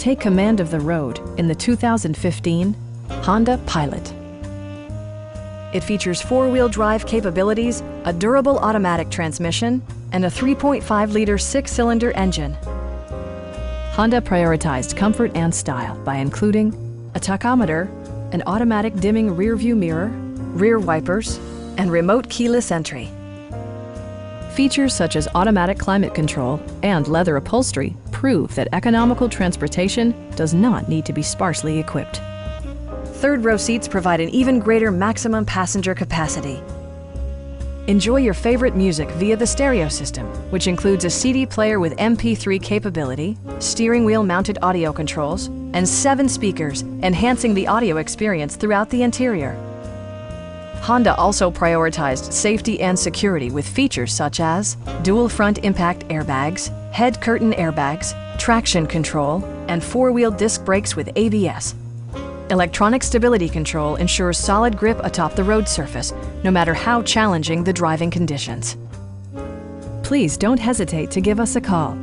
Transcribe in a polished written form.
Take command of the road in the 2015 Honda Pilot. It features four-wheel drive capabilities, a durable automatic transmission, and a 3.5-liter six-cylinder engine. Honda prioritized comfort and style by including a tachometer, an automatic dimming rear-view mirror, rear wipers, and remote keyless entry. Features such as automatic climate control and leather upholstery prove that economical transportation does not need to be sparsely equipped. Third-row seats provide an even greater maximum passenger capacity. Enjoy your favorite music via the stereo system, which includes a CD player with MP3 capability, steering wheel mounted audio controls, and 7 speakers, enhancing the audio experience throughout the interior. Honda also prioritized safety and security with features such as dual front impact airbags, head curtain airbags, traction control, and 4-wheel disc brakes with ABS. Electronic stability control ensures solid grip atop the road surface, no matter how challenging the driving conditions. Please don't hesitate to give us a call.